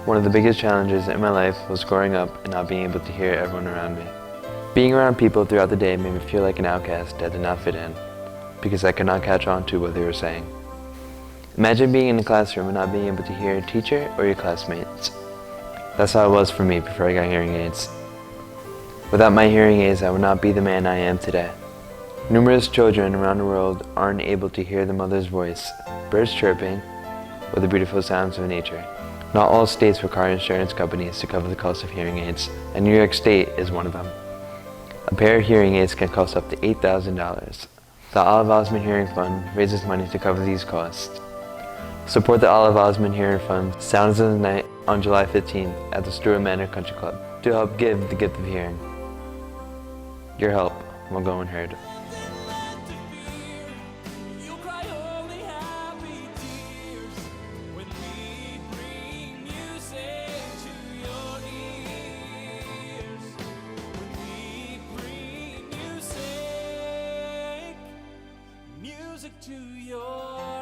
One of the biggest challenges in my life was growing up and not being able to hear everyone around me. Being around people throughout the day made me feel like an outcast that did not fit in, because I could not catch on to what they were saying. Imagine being in a classroom and not being able to hear a teacher or your classmates. That's how it was for me before I got hearing aids. Without my hearing aids, I would not be the man I am today. Numerous children around the world aren't able to hear the mother's voice, birds chirping, or the beautiful sounds of nature. Not all states require insurance companies to cover the cost of hearing aids, and New York State is one of them. A pair of hearing aids can cost up to $8,000. The Olive Osment Hearing Fund raises money to cover these costs. Support the Olive Osment Hearing Fund Sounds of the Night on July 15th at the Stewart Manor Country Club to help give the gift of hearing. Your help will go unheard. Music to your